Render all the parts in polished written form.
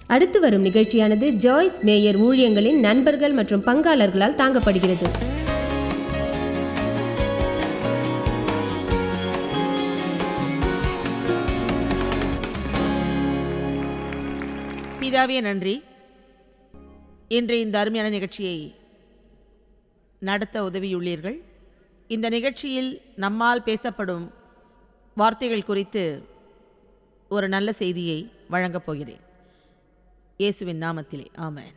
அடுத்து வரும் நிகழ்ச்சியானது ஜாய்ஸ் மேயர் ஊழியங்களின் நண்பர்கள் மற்றும் பங்காளர்களால் தாங்கப்படுகிறது. பிதாவே நன்றி. இன்று இந்த அருமையான நிகழ்ச்சியை நடத்த உதவியுள்ளீர்கள். இந்த நிகழ்ச்சியில் நம்மால் பேசப்படும் வார்த்தைகள் குறித்து ஒரு நல்ல செய்தியை வழங்கப் போகிறேன். இயேசுவின் நாமத்திலே ஆமென்.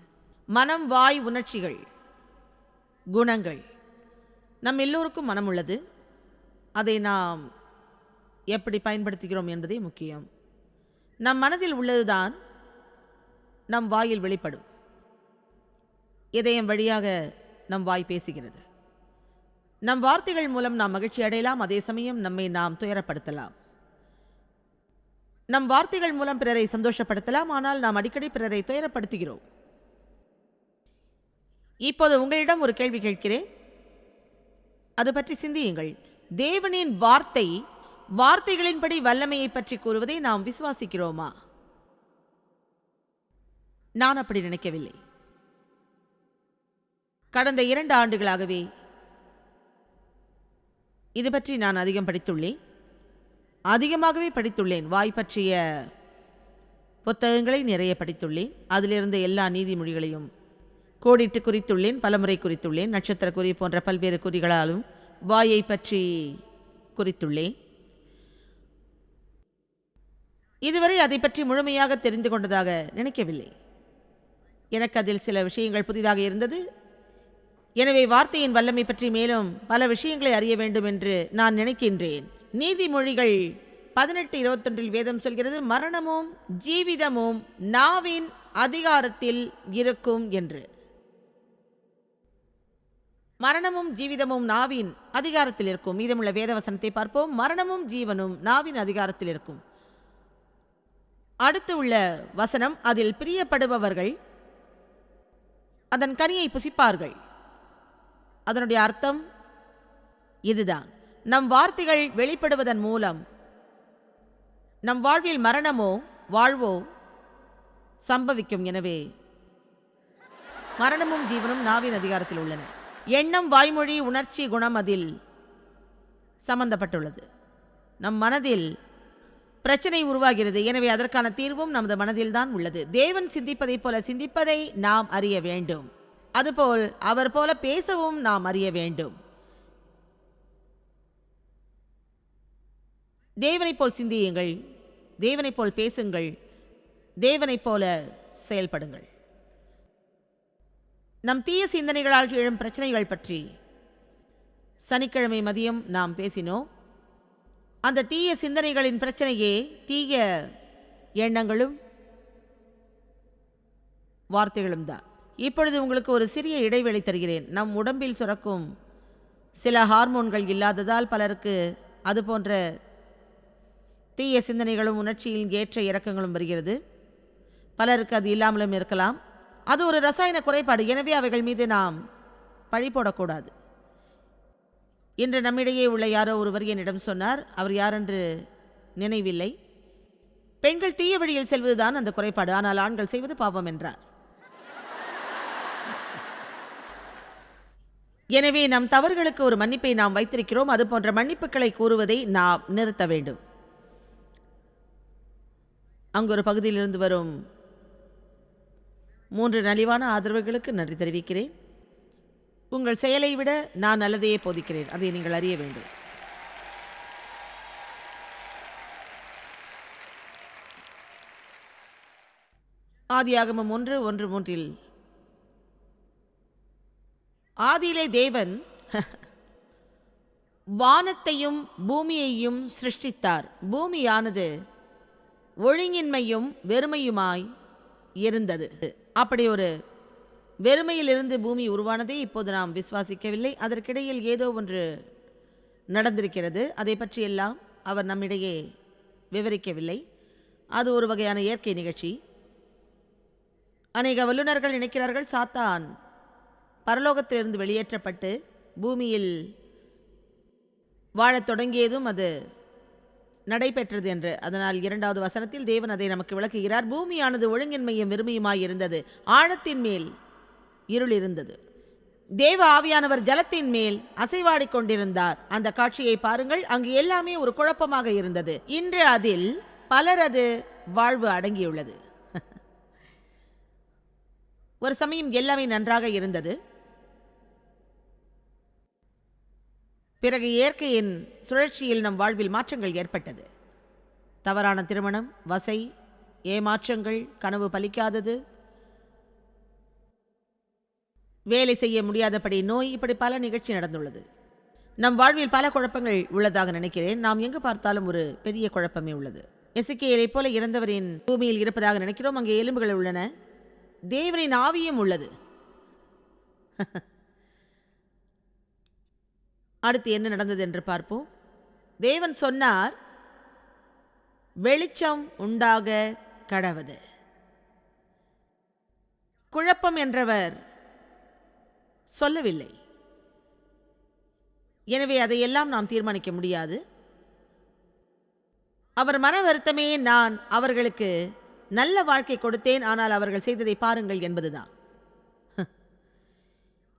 மனம், வாய், உணர்ச்சிகள், குணங்கள். நம் எல்லோருக்கும் மனம் உள்ளது. அதை நாம் எப்படி பயன்படுத்துகிறோம் என்பதே முக்கியம். நம் மனதில் உள்ளதுதான் நம் வாயில் வெளிப்படும். இதயம் வழியாக நம் வாய் பேசுகிறது. நம் வார்த்தைகள் மூலம் நாம் மகிழ்ச்சி அடையலாம், அதே சமயம் நம்மை நாம் துயரப்படுத்தலாம். நம் வார்த்தைகள் மூலம் பிறரை சந்தோஷப்படுத்தலாம், ஆனால் நாம் அடிக்கடி பிறரை துயரப்படுத்துகிறோம். இப்போது உங்களிடம் ஒரு கேள்வி கேட்கிறேன், அது பற்றி சிந்தியுங்கள். தேவனின் வார்த்தைகளின்படி வல்லமையை பற்றி கூறுவதை நாம் விசுவாசிக்கிறோமா? நான் அப்படி நினைக்கவில்லை. கடந்த 2 ஆண்டுகளாகவே இது பற்றி நான் அதிகமாகவே படித்துள்ளேன். வாய் பற்றிய புத்தகங்களை நிறைய படித்துள்ளேன். அதிலிருந்து எல்லா நீதிமொழிகளையும் கோடிட்டு குறித்துள்ளேன், பலமுறை குறித்துள்ளேன். நட்சத்திர குறி போன்ற பல்வேறு குறிகளாலும் வாயை பற்றி குறித்துள்ளேன். இதுவரை அதை பற்றி முழுமையாக தெரிந்து கொண்டதாக நினைக்கவில்லை. எனக்கு அதில் சில விஷயங்கள் புதிதாக இருந்தது. எனவே வார்த்தையின் வல்லமை பற்றி மேலும் பல விஷயங்களை அறிய வேண்டும் என்று நான் நினைக்கின்றேன். நீதிமொழிகள் 18:21 வேதம் சொல்கிறது, மரணமும் ஜீவிதமும் நாவின் அதிகாரத்தில் இருக்கும் என்று. மரணமும் ஜீவிதமும் நாவின் அதிகாரத்தில் இருக்கும். மீதமுள்ள வேத வசனத்தை பார்ப்போம். மரணமும் ஜீவனும் நாவின் அதிகாரத்தில் இருக்கும். அடுத்து உள்ள வசனம், அதில் பிரியப்படுபவர்கள் அதன் கனியை புசிப்பார்கள். அதனுடைய அர்த்தம் இதுதான். நம் வார்த்தைகள் வெளிப்படுவதன் மூலம் நம் வாழ்வில் மரணமோ வாழ்வோ சம்பவிக்கும். எனவே மரணமும் ஜீவனும் நாவின் அதிகாரத்தில் உள்ளன. எண்ணம், வாய்மொழி, உணர்ச்சி, குணம் அதில் சம்பந்தப்பட்டுள்ளது. நம் மனதில் பிரச்சனை உருவாகிறது. எனவே அதற்கான தீர்வும் நமது மனதில்தான் உள்ளது. தேவன் சிந்திப்பதைப் போல சிந்திப்பதை நாம் அறிய வேண்டும். அதுபோல் அவர் போல பேசவும் நாம் அறிய வேண்டும். தேவனைப் போல் சிந்தியுங்கள், தேவனைப் போல் பேசுங்கள், தேவனைப் போல செயல்படுங்கள். நம் தீய சிந்தனைகளால் எழும் பிரச்சனைகள் பற்றி சனிக்கிழமை மதியம் நாம் பேசினோம். அந்த தீய சிந்தனைகளின் பிரச்சனையே தீய எண்ணங்களும் வார்த்தைகளும் தான். இப்பொழுது உங்களுக்கு ஒரு சிறிய இடைவெளி தருகிறேன். நம் உடம்பில் சுரக்கும் சில ஹார்மோன்கள் இல்லாததால் பலருக்கு அது போன்ற தீய சிந்தனைகளும் உணர்ச்சியின் ஏற்ற இறக்கங்களும் வருகிறது. பலருக்கு அது இல்லாமலும் இருக்கலாம். அது ஒரு ரசாயன குறைபாடு. எனவே அவைகள் மீது நாம் பழி போடக்கூடாது. இன்று நம்மிடையே உள்ள யாரோ ஒருவர் என்னிடம் சொன்னார், அவர் யாரென்று நினைவில்லை, பெண்கள் தீய வழியில் செல்வதுதான் அந்த குறைபாடு, ஆனால் ஆண்கள் செய்வது பாவம் என்றார். எனவே நம் தவறுகளுக்கு ஒரு மன்னிப்பை நாம் வைத்திருக்கிறோம். அது போன்ற மன்னிப்புகளை கூறுவதை நாம் நிறுத்த வேண்டும். அங்கு ஒரு பகுதியிலிருந்து வரும் 3 நலிவான ஆதரவுகளுக்கு நன்றி தெரிவிக்கிறேன். உங்கள் செயலை விட நான் நல்லதையே போதிக்கிறேன், அதை நீங்கள் அறிய வேண்டும். ஆதியாகமம் 1:1-3 ஆதியிலே தேவன் வானத்தையும் பூமியையும் சிருஷ்டித்தார். பூமியானது ஒழுங்கின்மையும் வெறுமையுமாய் இருந்தது. அப்படி ஒரு வெறுமையிலிருந்து பூமி உருவானதை இப்போது நாம் விசுவாசிக்கவில்லை. அதற்கிடையில் ஏதோ ஒன்று நடந்திருக்கிறது. அதை பற்றியெல்லாம் அவர் நம்மிடையே விவரிக்கவில்லை. அது ஒரு வகையான இயற்கை நிகழ்ச்சி. அநேக வல்லுநர்கள் நினைக்கிறார்கள், சாத்தான் பரலோகத்திலிருந்து வெளியேற்றப்பட்டு பூமியில் வாழத் தொடங்கியதும் அது நடைபெற்றது என்று. அதனால் 2வது வசனத்தில் தேவன் அதை நமக்கு விளக்குகிறார். பூமியானது ஒழுங்கின்மையும் வெறுமையுமாயிருந்தது, ஆழத்தின் மேல் இருள் இருந்தது. தேவ ஆவியானவர் ஜலத்தின் மேல் அசைவாடிக் கொண்டிருந்தார். அந்த காட்சியை பாருங்கள். அங்கு எல்லாமே ஒரு குழப்பமாக இருந்தது. இன்று அதில் பலரது வாழ்வு அடங்கியுள்ளது. ஒரு சமயம் எல்லாமே நன்றாக இருந்தது. பிறகு இயற்கையின் சுழற்சியில் நம் வாழ்வில் மாற்றங்கள் ஏற்பட்டது. தவறான திருமணம், வசை, ஏமாற்றங்கள், கனவு பலிக்காதது, வேலை செய்ய முடியாதபடி நோய், இப்படி பல நிகழ்ச்சி நடந்துள்ளது. நம் வாழ்வில் பல குழப்பங்கள் உள்ளதாக நினைக்கிறேன். நாம் எங்கு பார்த்தாலும் ஒரு பெரிய குழப்பமே உள்ளது. எசேக்கியேலை போல இறந்தவரின் பூமியில் இருப்பதாக நினைக்கிறோம். அங்கே எலும்புகள் உள்ளன, தேவனின் ஆவியும் உள்ளது. அடுத்து என்ன நடந்தது என்று பார்ப்போம். தேவன் சொன்னார், வெளிச்சம் உண்டாக கடவது. குழப்பம் என்றவர் சொல்லவில்லை. எனவே அதையெல்லாம் நாம் தீர்மானிக்க முடியாது. அவர் மன வருத்தமே, நான் அவர்களுக்கு நல்ல வாழ்க்கை கொடுத்தேன், ஆனால் அவர்கள் செய்ததை பாருங்கள் என்பதுதான்.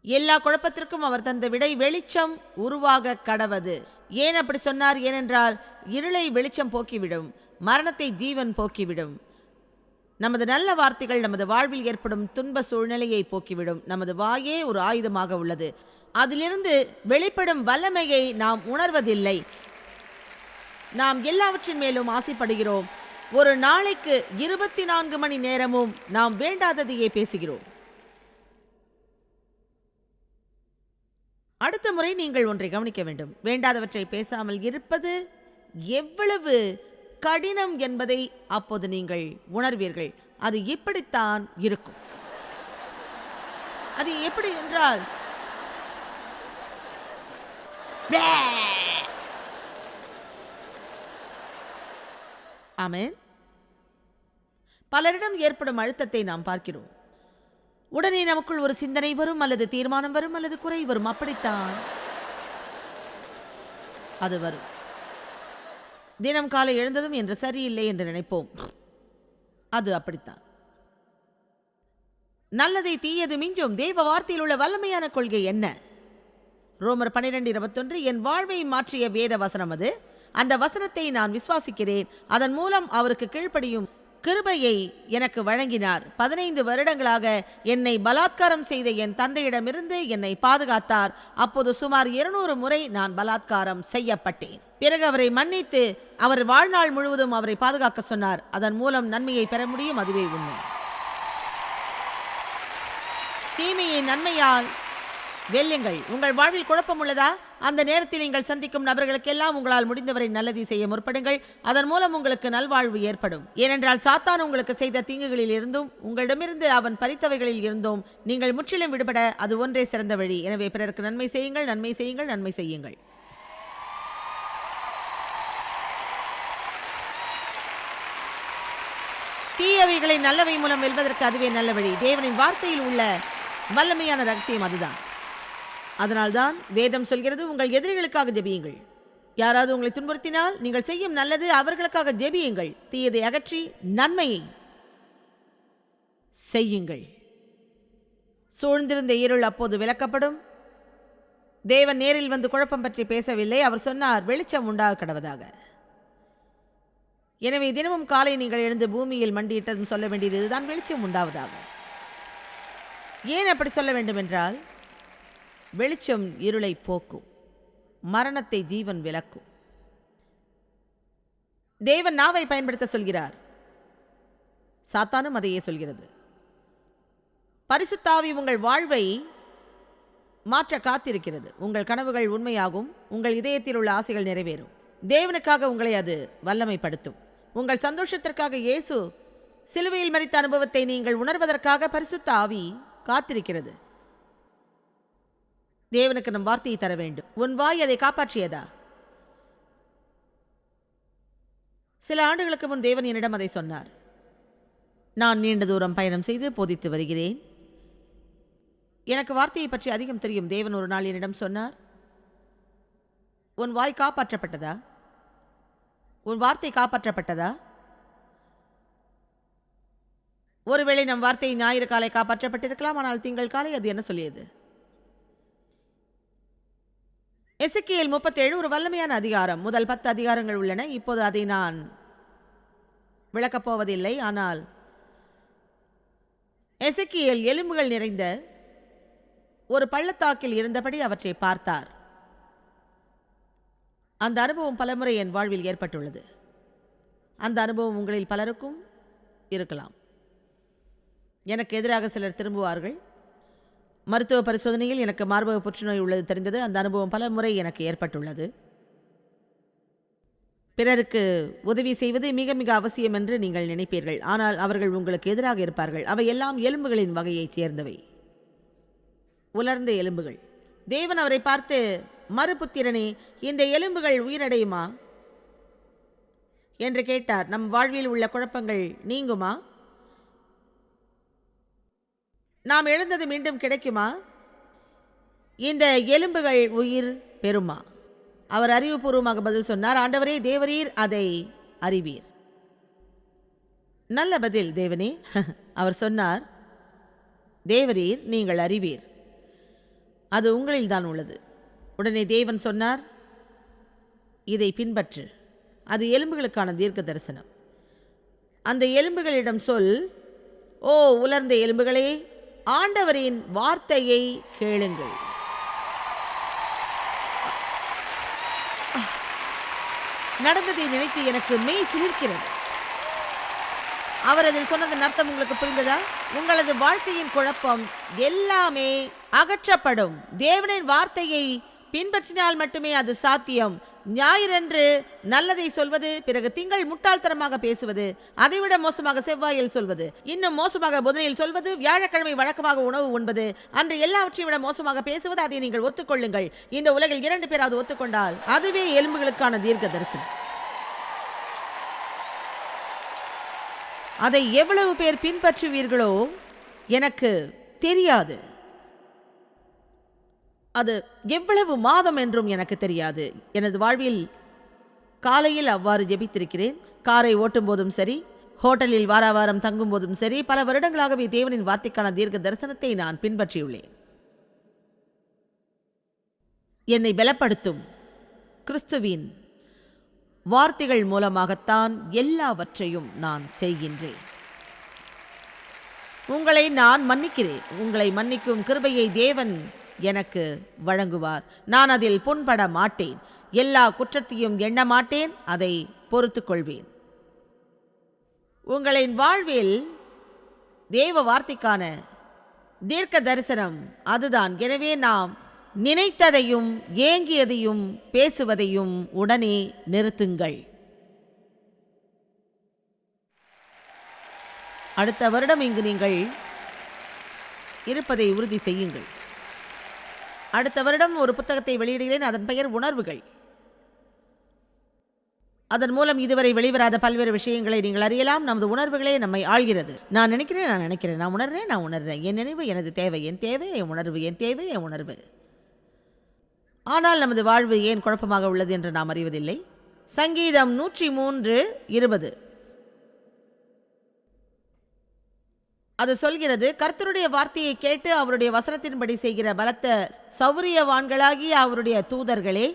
எல்லா குழப்பத்திற்கும் அவர் தந்த விடை வெளிச்சம் உருவாக கடவது. ஏன் அப்படி சொன்னார்? ஏனென்றால் இருளை வெளிச்சம் போக்கிவிடும், மரணத்தை ஜீவன் போக்கிவிடும். நமது நல்ல வார்த்தைகள் நமது வாழ்வில் ஏற்படும் துன்ப சூழ்நிலையை போக்கிவிடும். நமது வாயே ஒரு ஆயுதமாக உள்ளது. அதிலிருந்து வெளிப்படும் வல்லமையை நாம் உணர்வதில்லை. நாம் எல்லாவற்றின் மேலும் ஆசைப்படுகிறோம். ஒரு நாளைக்கு 24 மணி நேரமும் நாம் வேண்டாததையே பேசுகிறோம். அடுத்த முறை நீங்கள் ஒன்றை கவனிக்க வேண்டும். வேண்டாதவற்றை பேசாமல் இருப்பது எவ்வளவு கடினம் என்பதை அப்போது நீங்கள் உணர்வீர்கள். அது இப்படித்தான் இருக்கும். அது எப்படி என்றால், ஆமென். பலரிடம் ஏற்படும் அழுத்தத்தை நாம் பார்க்கிறோம். உடனே நமக்குள் ஒரு சிந்தனை வரும், அல்லது தீர்மானம் வரும், அல்லது குறை வரும். அப்படித்தான் அது வரும். தினம் காலை எழுந்ததும் என்று சரியில்லை என்று நினைப்போம். அது அப்படித்தான். நல்லதை தீயது மிஞ்சும். தேவ வார்த்தையில் உள்ள வல்லமையான கொள்கை என்ன? ரோமர் 12:21, என் வாழ்வை மாற்றிய வேத வசனம் அது. அந்த வசனத்தை நான் விசுவாசிக்கிறேன். அதன் மூலம் அவருக்கு கீழ்ப்படியும் கிருபையை எனக்கு வழங்கினார். 15 வருடங்களாக என்னை பலாத்காரம் செய்த என் தந்தையிடமிருந்து என்னை பாதுகாத்தார். அப்போது சுமார் 200 முறை நான் பலாத்காரம் செய்யப்பட்டேன். பிறகு அவரை மன்னித்து அவர் வாழ்நாள் முழுவதும் அவரை பாதுகாக்க சொன்னார். அதன் மூலம் நன்மையை பெற முடியும். அதுவே உண்மை. தீமையை நன்மையால் வெல்லுங்கள். உங்கள் வாழ்வில் குழப்பம் உள்ளதா? அந்த நேரத்தில் நீங்கள் சந்திக்கும் நபர்களுக்கெல்லாம் உங்களால் முடிந்தவரை நல்லதை செய்ய முற்படுங்கள். அதன் மூலம் உங்களுக்கு நல்வாழ்வு ஏற்படும். ஏனென்றால் சாத்தான் உங்களுக்கு செய்த தீங்குகளில் இருந்தும் உங்களிடமிருந்து அவன் பறித்தவைகளில் இருந்தும் நீங்கள் முற்றிலும் விடுபட அது ஒன்றே சிறந்த வழி. எனவே பிறருக்கு நன்மை செய்யுங்கள், நன்மை செய்யுங்கள், நன்மை செய்யுங்கள். தீயவைகளை நல்லவை மூலம் வெல்வதற்கு அதுவே நல்ல வழி. தேவனின் வார்த்தையில் உள்ள வல்லமையான ரகசியம் அதுதான். அதனால்தான் வேதம் சொல்கிறது, உங்கள் எதிரிகளுக்காக ஜெபியுங்கள். யாராவது உங்களை துன்புறுத்தினால் நீங்கள் செய்யும் நல்லது அவர்களுக்காக ஜெபியுங்கள். தீயதை அகற்றி நன்மையை செய்யுங்கள். சூழ்ந்திருந்த இருள் அப்போது விலக்கப்படும். தேவன் நேரில் வந்து குழப்பம் பற்றி பேசவில்லை. அவர் சொன்னார், வெளிச்சம் உண்டாக கடவதாக. எனவே தினமும் காலை நீங்கள் எழுந்து பூமியில் மண்டியிட்டதும் சொல்ல வேண்டியது இதுதான், வெளிச்சம் உண்டாவதாக. ஏன் அப்படி சொல்ல வேண்டும் என்றால், வெளிச்சம் இருளை போக்கும், மரணத்தை ஜீவன் விலக்கும். தேவன் நாவை பயன்படுத்த சொல்கிறார், சாத்தானும் அதையே சொல்கிறது. பரிசுத்த ஆவி உங்கள் வாழ்வை மாற்ற காத்திருக்கிறது. உங்கள் கனவுகள் உண்மையாகும். உங்கள் இதயத்தில் உள்ள ஆசைகள் நிறைவேறும். தேவனுக்காக உங்களை அது வல்லமைப்படுத்தும். உங்கள் சந்தோஷத்திற்காக இயேசு சிலுவையில் மரித்த அனுபவத்தை நீங்கள் உணர்வதற்காக பரிசுத்த ஆவி காத்திருக்கிறது. தேவனுக்கு நம் வார்த்தையை தர வேண்டும். உன் வாய் அதை காப்பாற்றியதா? சில ஆண்டுகளுக்கு முன் தேவன் என்னிடம் அதை சொன்னார். நான் நீண்ட தூரம் பயணம் செய்து போதித்து வருகிறேன். எனக்கு வார்த்தையை பற்றி அதிகம் தெரியும். தேவன் ஒரு நாள் என்னிடம் சொன்னார், உன் வாய் காப்பாற்றப்பட்டதா? உன் வார்த்தை காப்பாற்றப்பட்டதா? ஒருவேளை நம் வார்த்தை ஞாயிறு காலை காப்பாற்றப்பட்டிருக்கலாம், ஆனால் திங்கள் காலை அது என்ன சொல்லியது? எசேக்கியேல் 37 ஒரு வல்லமையான அதிகாரம். முதல் 10 அதிகாரங்கள் உள்ளன. இப்போது அதை நான் விளக்கப் போவதில்லை. ஆனால் எசேக்கியேல் எலும்புகள் நிறைந்த ஒரு பள்ளத்தாக்கில் இருந்தபடி அவற்றை பார்த்தார். அந்த அனுபவம் பலமுறை என் வாழ்வில் ஏற்பட்டுள்ளது. அந்த அனுபவம் உங்களில் பலருக்கும் இருக்கலாம். எனக்கு எதிராக சிலர் திரும்புவார்கள். மருத்துவ பரிசோதனையில் எனக்கு மார்பக புற்றுநோய் உள்ளது தெரிந்தது. அந்த அனுபவம் பல முறை எனக்கு ஏற்பட்டுள்ளது. பிறருக்கு உதவி செய்வது மிக மிக அவசியம் என்று நீங்கள் நினைப்பீர்கள். ஆனால் அவர்கள் உங்களுக்கு எதிராக இருப்பார்கள். அவை எல்லாம் எலும்புகளின் வகையைச் சேர்ந்தவை, உலர்ந்த எலும்புகள். தேவன் அவரை பார்த்து, மறுபுத்திரனே, இந்த எலும்புகள் உயிரடையுமா என்று கேட்டார். நம் வாழ்வில் உள்ள குழப்பங்கள் நீங்குமா? நாம் எழுந்தது மீண்டும் கிடைக்குமா? இந்த எலும்புகள் உயிர் பெறுமா? அவர் அறிவுபூர்வமாக பதில் சொன்னார், ஆண்டவரே, தேவரீர் அதை அறிவீர். நல்ல பதில் தேவனே. அவர் சொன்னார், தேவரீர் நீங்கள் அறிவீர், அது உங்களில் தான் உள்ளது. உடனே தேவன் சொன்னார், இதை பின்பற்று. அது எலும்புகளுக்கான தீர்க்க தரிசனம். அந்த எலும்புகளிடம் சொல், ஓ உலர்ந்த எலும்புகளே, ஆண்டவரின் வார்த்தையை கேளுங்கள். நடந்ததை நினைத்து எனக்கு மெய் சிலிர்க்கிறது. அவர் அதில் சொன்னதன் அர்த்தம் உங்களுக்கு புரிந்ததா? உங்களது வாழ்க்கையின் குழப்பம் எல்லாமே அகற்றப்படும். தேவனின் வார்த்தையை பின்பற்றினால் மட்டுமே அது சாத்தியம். ஞாயிறன்று நல்லதை சொல்வது, பிறகு திங்கள் முட்டாள்தனமாக பேசுவது, அதைவிட மோசமாக செவ்வாயில் சொல்வது, இன்னும் மோசமாக புதனில் சொல்வது, வியாழக்கிழமை வழக்கமாக உணவு உண்பது, அன்று எல்லாவற்றையும் விட மோசமாக பேசுவது. அதை நீங்கள் ஒத்துக்கொள்ளுங்கள். இந்த உலகில் 2 பேராவது ஒத்துக்கொண்டால் அதுவே எலும்புகளுக்கான தீர்க்க தரிசனம். அதை எவ்வளவு பேர் பின்பற்றுவீர்களோ எனக்கு தெரியாது. அது எவ்வளவு மாதம் என்றும் எனக்கு தெரியாது. எனது வாழ்வில் காலையில் அவ்வாறு ஜெபித்திருக்கிறேன். காரை ஓட்டும் போதும் சரி, ஹோட்டலில் வாரம் தங்கும் போதும் சரி, பல வருடங்களாகவே தேவனின் வார்த்தைக்கான தீர்க்க தரிசனத்தை நான் பின்பற்றியுள்ளேன். என்னை பலப்படுத்தும் கிறிஸ்துவின் வார்த்தைகள் மூலமாகத்தான் எல்லாவற்றையும் நான் செய்கின்றேன். உங்களை நான் மன்னிக்கிறேன். உங்களை மன்னிக்கும் கிருபையை தேவன் எனக்கு வழங்குவார். நான் அதில் புண்பட மாட்டேன். எல்லா குற்றத்தையும் எண்ண மாட்டேன். அதை பொறுத்து கொள்வேன். உங்களின் வாழ்வில் தேவ வார்த்தைக்கான தீர்க்க தரிசனம் அதுதான். எனவே நாம் நினைத்ததையும் ஏங்கியதையும் பேசுவதையும் உடனே நிறுத்துங்கள். அடுத்த வருடம் இங்கு நீங்கள் இருப்பதை உறுதி செய்யுங்கள். அடுத்த வருடம் ஒரு புத்தகத்தை வெளியிடுகிறேன். அதன் பெயர் உணர்வுகள். அதன் மூலம் இதுவரை வெளிவராத பல்வேறு விஷயங்களை நீங்கள் அறியலாம். நமது உணர்வுகளே நம்மை ஆள்கிறது. நான் நினைக்கிறேன், நான் உணர்றேன். என் நினைவு எனது தேவை, என் தேவை என் உணர்வு, என் தேவை என் உணர்வு. ஆனால் நமது வாழ்வு ஏன் குழப்பமாக உள்ளது என்று நாம் அறிவதில்லை. சங்கீதம் 103:20 அது சொல்கிறது, கர்த்தருடைய வார்த்தையை கேட்டு அவருடைய வசனத்தின்படி செய்கிற பலத்த சௌரியவான்களாகிய அவருடைய தூதர்களே,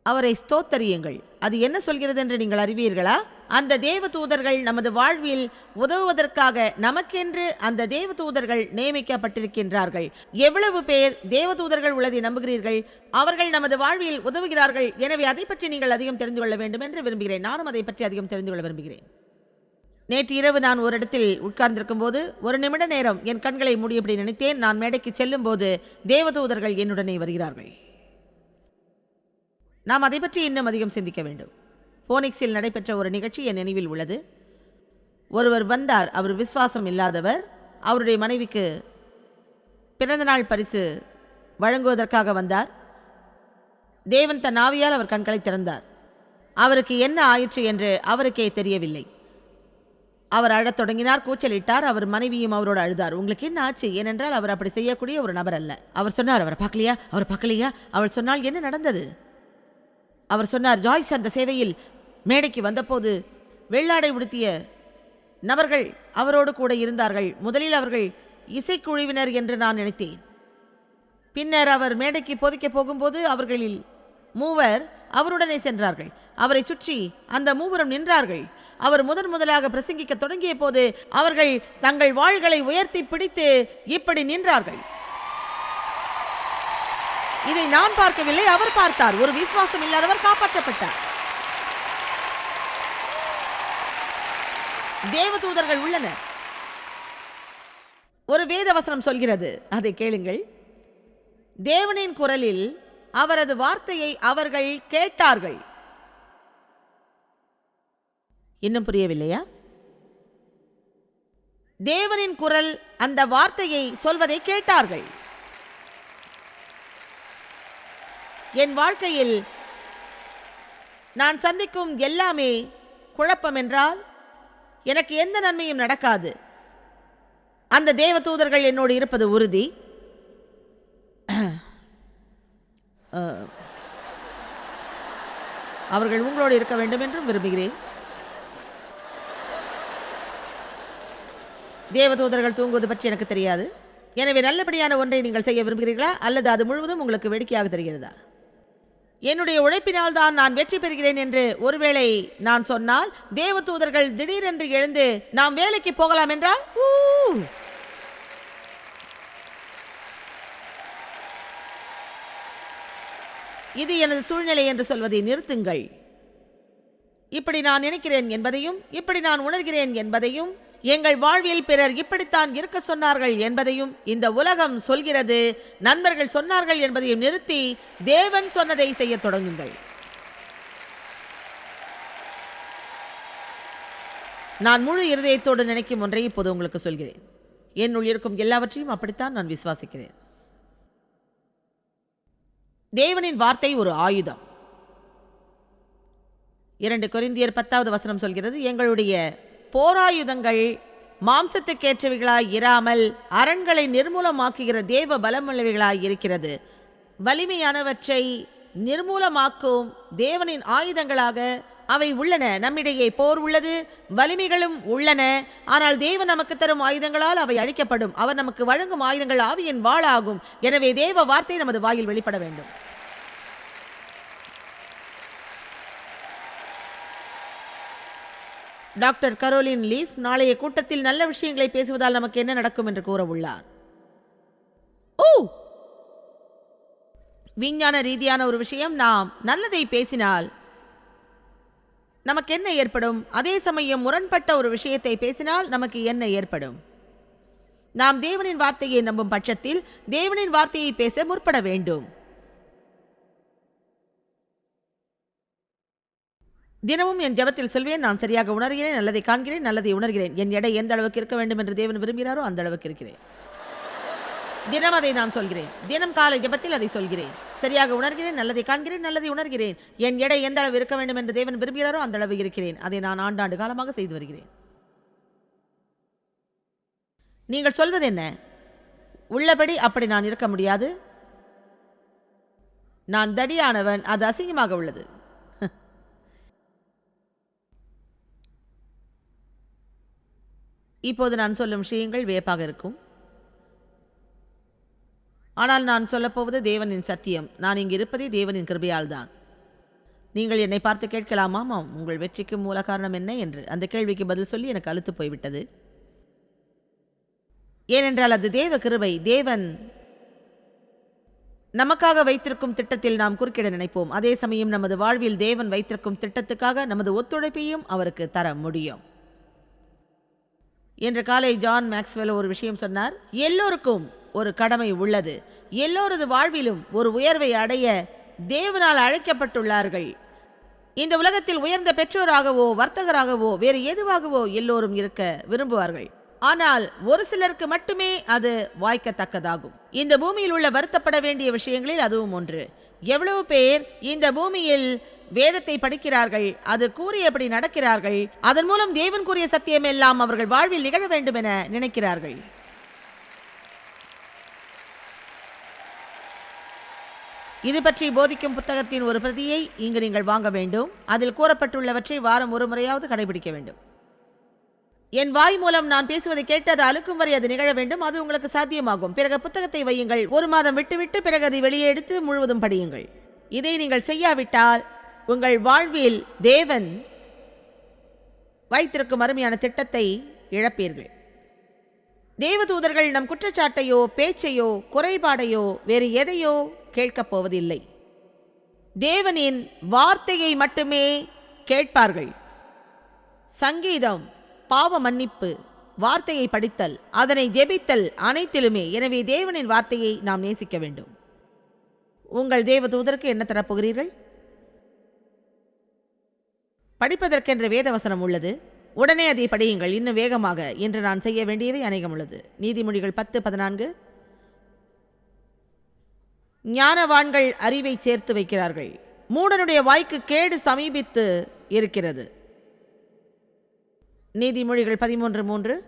அவரை ஸ்தோத்தரியுங்கள். அது என்ன சொல்கிறது என்று நீங்கள் அறிவீர்களா? அந்த தேவ தூதர்கள் நமது வாழ்வில் உதவுவதற்காக நமக்கென்று அந்த தேவ தூதர்கள் நியமிக்கப்பட்டிருக்கின்றார்கள். எவ்வளவு பேர் தேவ தூதர்கள் உள்ளதை நம்புகிறீர்கள்? அவர்கள் நமது வாழ்வில் உதவுகிறார்கள். எனவே அதை பற்றி நீங்கள் அதிகம் தெரிந்து கொள்ள வேண்டும் என்று விரும்புகிறேன். நானும் அதை பற்றி அதிகம் தெரிந்து கொள்ள விரும்புகிறேன். நேற்று இரவு நான் ஒரு இடத்தில் உட்கார்ந்திருக்கும் போது ஒரு நிமிட நேரம் என் கண்களை மூடியபடி நினைத்தேன். நான் மேடைக்கு செல்லும் போது தேவதூதர்கள் என்னுடனே வருகிறார்கள். நாம் அதை பற்றி இன்னும் அதிகம் சிந்திக்க வேண்டும். போனிக்ஸில் நடைபெற்ற ஒரு நிகழ்ச்சி என் நினைவில் உள்ளது. ஒருவர் வந்தார். அவர் விசுவாசம் இல்லாதவர். அவருடைய மனைவிக்கு பிறந்தநாள் பரிசு வழங்குவதற்காக வந்தார். தேவன் தன் ஆவியால் அவர் கண்களை திறந்தார். அவருக்கு என்ன ஆயிற்று என்று அவருக்கே தெரியவில்லை. அவர் அழத் தொடங்கினார், கூச்சலிட்டார். அவர் மனைவியும் அவரோடு அழுதார். உங்களுக்கு என்ன ஆச்சு? ஏனென்றால் அவர் அப்படி செய்யக்கூடிய ஒரு நபர் அல்ல. அவர் சொன்னார், அவரை பார்க்கலையா? அவள் சொன்னால், என்ன நடந்தது? அவர் சொன்னார், ஜாய்ஸ் அந்த சேவையில் மேடைக்கு வந்தபோது வெள்ளாடை உடுத்திய நபர்கள் அவரோடு கூட இருந்தார்கள். முதலில் அவர்கள் இசைக்குழுவினர் என்று நான் நினைத்தேன். பின்னர் அவர் மேடைக்கு போதிக்க போகும்போது அவர்களில் 3 அவருடனே சென்றார்கள். அவரை சுற்றி அந்த 3 நின்றார்கள். அவர் முதலாக பிரசங்கிக்க தொடங்கிய போது அவர்கள் தங்கள் வாள்களை உயர்த்தி பிடித்து இப்படி நின்றார்கள். இதை நான் பார்க்கவில்லை, அவர் பார்த்தார். ஒரு விசுவாசம் இல்லாதவர் காப்பாற்றப்பட்டார். தேவதூதர்கள் உள்ளனர். ஒரு வேத வசனம் சொல்கிறது, அதை கேளுங்கள். தேவனின் குரலில் அவரது வார்த்தையை அவர்கள் கேட்டார்கள். இன்னும் புரியவில்லையா? தேவனின் குரல் அந்த வார்த்தையை சொல்வதை கேட்டார்கள். என் வாழ்க்கையில் நான் சந்திக்கும் எல்லாமே குழப்பம் என்றால் எனக்கு எந்த நன்மையும் நடக்காது. அந்த தேவதூதர்கள் என்னோடு இருப்பது உறுதி. அவர்கள் உங்களோடு இருக்க வேண்டும் என்றும் விரும்புகிறேன். தேவதூதர்கள் தூங்குவது பற்றி எனக்கு தெரியாது. எனவே நல்லபடியான ஒன்றை நீங்கள் செய்ய விரும்புகிறீர்களா, அல்லது அது முழுவதும் உங்களுக்கு வேடிக்கையாக தெரிகிறதா? என்னுடைய உழைப்பினால் தான் நான் வெற்றி பெறுகிறேன் என்று ஒருவேளை நான் சொன்னால், தேவதூதர்கள் திடீரென்று எழுந்து நாம் வேலைக்கு போகலாம் என்றால், இது எனது சூழ்நிலை என்று சொல்வதை நிறுத்துங்கள். இப்படி நான் நினைக்கிறேன் என்பதையும், இப்படி நான் உணர்கிறேன் என்பதையும், எங்கள் வாழ்வில் பிறர் இப்படித்தான் இருக்க சொன்னார்கள் என்பதையும் இந்த உலகம் சொல்கிறது, நண்பர்கள் சொன்னார்கள் என்பதையும் நிறுத்தி தேவன் சொன்னதை செய்ய தொடங்குங்கள். நான் முழு இருதயத்தோடு நினைக்கும் ஒன்றை இப்போது உங்களுக்கு சொல்கிறேன். என்னுள் இருக்கும் எல்லாவற்றையும் அப்படித்தான் நான் விசுவாசிக்கிறேன். தேவனின் வார்த்தை ஒரு ஆயுதம். 2 கொரிந்தியர் 10வது வசனம் சொல்கிறது, எங்களுடைய போராயுதங்கள் மாம்சத்துக்கேற்றவைகளாய் இராமல் அரண்களை நிர்மூலமாக்குகிற தேவ பலமுள்ளவைகளாய் இருக்கிறது. வலிமையானவற்றை நிர்மூலமாக்கும் தேவனின் ஆயுதங்களாக அவை உள்ளன. நம்மிடையே போர் உள்ளது, வலிமைகளும் உள்ளன. ஆனால் தேவன் நமக்கு தரும் ஆயுதங்களால் அவை அழிக்கப்படும். அவர் நமக்கு வழங்கும் ஆயுதங்கள் ஆவியின் வாளாகும். எனவே தேவ வார்த்தை நமது வாயில் வெளிப்பட வேண்டும். டாக்டர் கரோலின் லீஃப் நாளைய கூட்டத்தில் நல்ல விஷயங்களை பேசுவதால் நமக்கு என்ன நடக்கும் என்று கூற உள்ளார். விஞ்ஞான ரீதியான ஒரு விஷயம், நாம் நல்லதை பேசினால் நமக்கு என்ன ஏற்படும்? அதே சமயம் முரண்பட்ட ஒரு விஷயத்தை பேசினால் நமக்கு என்ன ஏற்படும்? நாம் தேவனின் வார்த்தையை நம்பும் பட்சத்தில் தேவனின் வார்த்தையை பேச முற்பட வேண்டும். தினமும் என் ஜெபத்தில் சொல்வேன், நான் சரியாக உணர்கிறேன், நல்லதை காண்கிறேன், நல்லதை உணர்கிறேன். என் எடை எந்த அளவுக்கு இருக்க வேண்டும் என்று தேவன் விரும்புகிறாரோ அந்த அளவுக்கு இருக்கிறேன். தினம் அதை நான் சொல்கிறேன். தினம் காலை ஜெபத்தில் அதை சொல்கிறேன். சரியாக உணர்கிறேன், நல்லதை காண்கிறேன், நல்லதை உணர்கிறேன். என் எடை எந்த அளவு இருக்க வேண்டும் என்று தேவன் விரும்புகிறாரோ அந்த அளவு இருக்கிறேன். அதை நான் ஆண்டாண்டு காலமாக செய்து வருகிறேன். நீங்கள் சொல்வது என்ன? உள்ளபடி அப்படி நான் இருக்க முடியாது, நான் தடியானவன், அது அசிங்கமாக உள்ளது. இப்போது நான் சொல்லும் விஷயங்கள் வியப்பாக இருக்கும். ஆனால் நான் சொல்லப்போவது தேவனின் சத்தியம். நான் இங்கு இருப்பதே தேவனின் கிருபையால் தான். நீங்கள் என்னை பார்த்து கேட்கலாமாம், உங்கள் வெற்றிக்கு மூல காரணம் என்ன என்று. அந்த கேள்விக்கு பதில் சொல்லி எனக்கு அலுத்து போய்விட்டது. ஏனென்றால் அது தேவ கிருபை. தேவன் நமக்காக வைத்திருக்கும் திட்டத்தில் நாம் குறுக்கிட நினைப்போம். அதே சமயம் நமது வாழ்வில் தேவன் வைத்திருக்கும் திட்டத்துக்காக நமது ஒத்துழைப்பையும் அவருக்கு தர முடியும். இன்று காலை ஜான் மேக்ஸ்வெல் ஒரு விஷயம் சொன்னார். எல்லோருக்கும் ஒரு கடமை உள்ளது. எல்லோரது வாழ்விலும் ஒரு உயர்வை அடைய தேவனால் அழைக்கப்பட்டுள்ளார்கள். இந்த உலகத்தில் உயர்ந்த பெற்றோராகவோ வர்த்தகராகவோ வேறு எதுவாகவோ எல்லோரும் இருக்க விரும்புவார்கள். ஆனால் ஒரு சிலருக்கு மட்டுமே அது வாய்க்கத்தக்கதாகும். இந்த பூமியில் உள்ள வருத்தப்பட வேண்டிய விஷயங்களில் அதுவும் ஒன்று. எவ்வளவு பேர் இந்த பூமியில் வேதத்தை படிக்கிறார்கள், அது கூறியபடி நடக்கிறார்கள், அதன் மூலம் தேவன் கூறிய சத்தியம் எல்லாம் அவர்கள் வாழ்வில் நிகழ வேண்டும் என நினைக்கிறார்கள். இது பற்றி போதிக்கும் புத்தகத்தின் ஒரு பிரதியை இங்கு நீங்கள் வாங்க வேண்டும். அதில் கூறப்பட்டுள்ளவற்றை வாரம் ஒரு முறையாவது கடைபிடிக்க வேண்டும். என் வாய் மூலம் நான் பேசுவதை கேட்டு அது அழுக்கும் வரை அது நிகழ வேண்டும். அது உங்களுக்கு சாத்தியமாகும். பிறகு புத்தகத்தை வையுங்கள். ஒரு மாதம் விட்டுவிட்டு பிறகு அதை வெளியே எடுத்து முழுவதும் படியுங்கள். இதை நீங்கள் செய்யாவிட்டால் உங்கள் வாழ்வில் தேவன் வைத்திருக்கும் அருமையான திட்டத்தை இழப்பீர்கள். தேவதூதர்கள் நம் குற்றச்சாட்டையோ பேச்சையோ குறைபாடையோ வேறு எதையோ கேட்கப் போவதில்லை. தேவனின் வார்த்தையை மட்டுமே கேட்பார்கள். சங்கீதம், பாவ மன்னிப்பு, வார்த்தையை படித்தல், அதனை ஜெபித்தல் அனைத்திலுமே. எனவே தேவனின் வார்த்தையை நாம் நேசிக்க வேண்டும். உங்கள் தேவதூதருக்கு என்ன தரப்போகிறீர்கள்? படிப்பதற்கென்ற வேதவசனம் உள்ளது. உடனே அதை படியுங்கள், இன்னும் வேகமாக. என்று நான் செய்ய வேண்டியவை அநேகம் உள்ளது. நீதிமொழிகள் 10:14. ஞானவான்கள் அறிவை சேர்த்து வைக்கிறார்கள், மூடனுடைய வாய்க்கு கேடு சமீபித்து இருக்கிறது. நீதிமொழிகள் 13:3.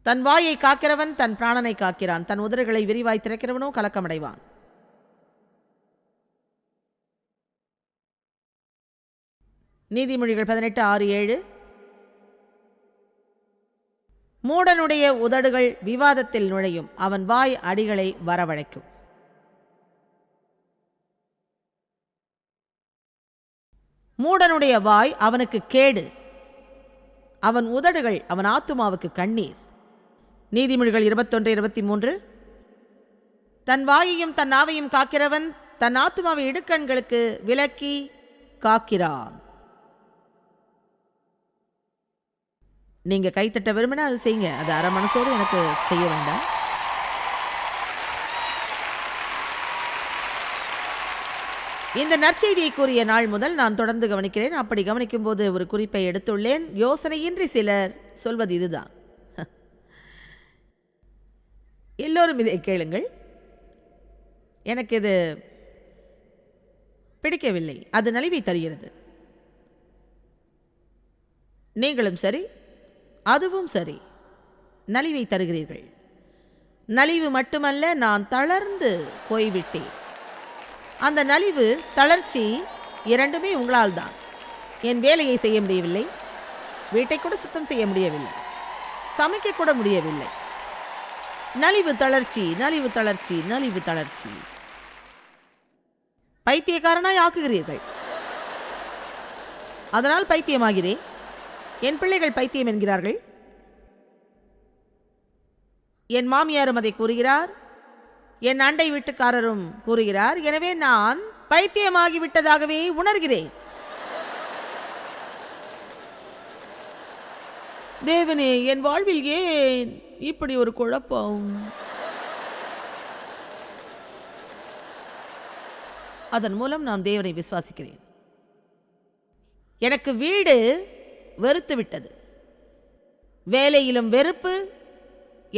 தன் வாயை காக்கிறவன் தன் பிராணனை காக்கிறான், தன் உதடுகளை விரிவாய் திறக்கிறவனோ கலக்கமடைவான். நீதிமொழிகள் 18:6-7. மூடனுடைய உதடுகள் விவாதத்தில் நுழையும், அவன் வாய் அடிகளை வரவழைக்கும். மூடனுடைய வாய் அவனுக்கு கேடு, அவன் உதடுகள் அவன் ஆத்துமாவுக்கு கண்ணீர். நீதிமொழிகள் 21:23. தன் வாயையும் தன் நாவையும் காக்கிறவன் தன் ஆத்துமாவை இடுக்கண்களுக்கு விலக்கி காக்கிறான். நீங்க கைத்தட்ட விரும்பினா அது செய்யுங்க. அது அரை மனசோடு எனக்கு செய்ய வேண்டாம். இந்த நற்செய்தியை கூறிய நாள் முதல் நான் தொடர்ந்து கவனிக்கிறேன். அப்படி கவனிக்கும் போது ஒரு குறிப்பை எடுத்துள்ளேன். யோசனையின்றி சிலர் சொல்வது இதுதான். எல்லோரும் இதை கேளுங்கள். எனக்கு இது பிடிக்கவில்லை. அது நலிவை தருகிறது. நீங்களும் சரி, அதுவும் சரி, நலிவை தருகிறீர்கள். நலிவு மட்டுமல்ல, நான் தளர்ந்து போய்விட்டேன். அந்த நலிவு, தளர்ச்சி இரண்டுமே உங்களால் தான். என் வேலையை செய்ய முடியவில்லை, வீட்டை கூட சுத்தம் செய்ய முடியவில்லை, சமைக்க கூட முடியவில்லை. நலிவு தளர்ச்சி, நலிவு தளர்ச்சி, நலிவு தளர்ச்சி. பைத்தியக்காரனாய் ஆக்குகிறீர்கள். அதனால் பைத்தியமாகிறேன். என் பிள்ளைகள் பைத்தியம் என்கிறார்கள். என் மாமியாரும் அதை கூறுகிறார், என் அண்டை வீட்டுக்காரரும் கூறுகிறார். எனவே நான் பைத்தியமாகிவிட்டதாகவே உணர்கிறேன். தேவனே, என் வாழ்வில் ஏன் இப்படி ஒரு குழப்பம்? அதன் மூலம் நான் தேவனை விசுவாசிக்கிறேன். எனக்கு வீடு வெறுத்து விட்டது. வேலையிலும் வெறுப்பு,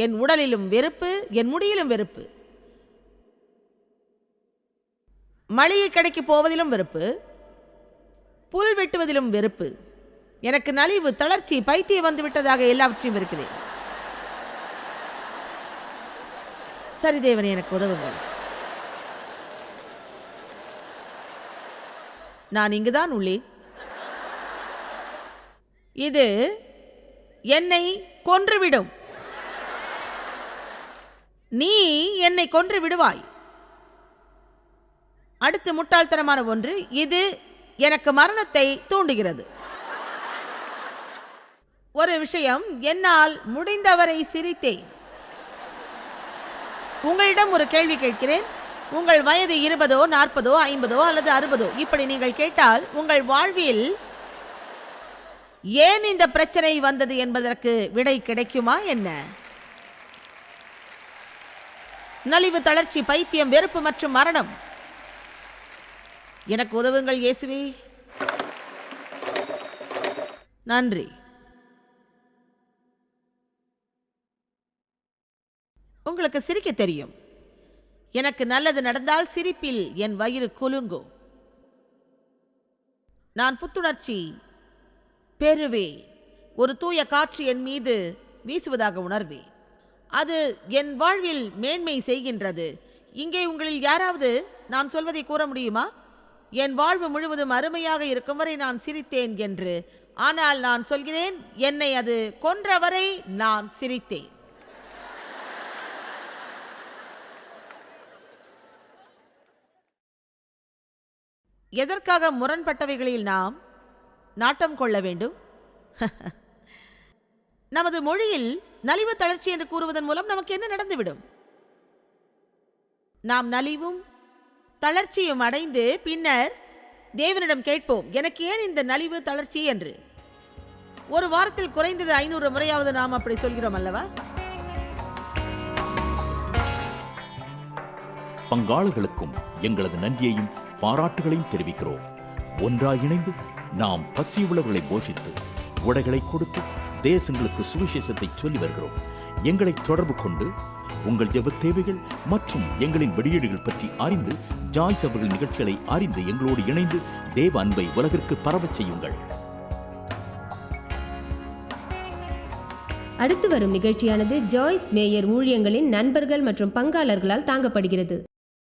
என் உடலிலும் வெறுப்பு, என் முடியிலும் வெறுப்பு, மளிகை கடைக்கு போவதிலும் வெறுப்பு, புல் வெட்டுவதிலும் வெறுப்பு. எனக்கு நலிவு, தளர்ச்சி, பைத்தியம் வந்து விட்டதாக எல்லாவற்றையும் இருக்கிறேன். சரி தேவனே, எனக்கு உதவுங்கள். நான் இங்குதான் உள்ளேன். இது என்னை கொன்றுவிடும். நீ என்னை கொன்று விடுவாய். அடுத்து முட்டாள்தனமான ஒன்று, இது எனக்கு மரணத்தை தூண்டுகிறது. ஒரு விஷயம், என்னால் முடிந்தவரை சிரித்தேன். உங்களிடம் ஒரு கேள்வி கேட்கிறேன். உங்கள் வயது 20, 40, 50 அல்லது 60, இப்படி நீங்கள் கேட்டால் உங்கள் வாழ்வில் ஏன் இந்த பிரச்சனை வந்தது என்பதற்கு விடை கிடைக்குமா என்ன? நலிவு, தளர்ச்சி, பைத்தியம், வெறுப்பு மற்றும் மரணம். எனக்கு உதவுங்கள் இயேசுவே. நன்றி. உங்களுக்கு சிரிக்க தெரியும். எனக்கு நல்லது நடந்தால் சிரிப்பில் என் வயிறு குலுங்கும். நான் புத்துணர்ச்சி பெறுவேன். ஒரு தூய காற்று என் மீது வீசுவதாக உணர்வேன். அது என் வாழ்வில் மேன்மை செய்கின்றது. இங்கே உங்களில் யாராவது நான் சொல்வதை கூற முடியுமா? என் வாழ்வு முழுவதும் அருமையாக இருக்கும் வரை நான் சிரித்தேன் என்று. ஆனால் நான் சொல்கிறேன், என்னை அது கொன்றவரை நான் சிரித்தேன். எதற்காக முரண்பட்டவைகளில் நாம் நாட்டம் கொள்ள வேண்டும்? நமது மொழியில் நலிவு தளர்ச்சி என்று கூறுவதன் மூலம் நமக்கு என்ன நடந்துவிடும்? நாம் நலிவும் தளர்ச்சியும் அடைந்து பின்னர் தேவனிடம் கேட்போம், எனக்கு ஏன் இந்த நலிவு தளர்ச்சி என்று. ஒரு வாரத்தில் குறைந்தது 500 முறையாவது நாம் அப்படி சொல்கிறோம் அல்லவா? பங்காளர்களுக்கும் எங்களது நன்றியையும் பாராட்டுகளையும் தெரிவிக்கிறோம். ஒன்றாய் இணைந்து நாம் பசியுள்ளவர்களை போஷித்து உடைகளை கொடுத்து தேசங்களுக்கு சுவிசேஷத்தை சொல்லி வருகிறோம். எங்களை தொடர்பு கொண்டு உங்கள் ஜெப தேவைகள் மற்றும் எங்களின் வெளியீடுகள் பற்றி அறிந்து ஜாய்ஸ் அவர்கள் நிகழ்ச்சிகளை அறிந்து எங்களோடு இணைந்து தேவ அன்பை உலகிற்கு பரவச் செய்யுங்கள். அடுத்து வரும் நிகழ்ச்சியானது ஜாய்ஸ் மேயர் ஊழியங்களின் நண்பர்கள் மற்றும் பங்காளர்களால் தாங்கப்படுகிறது.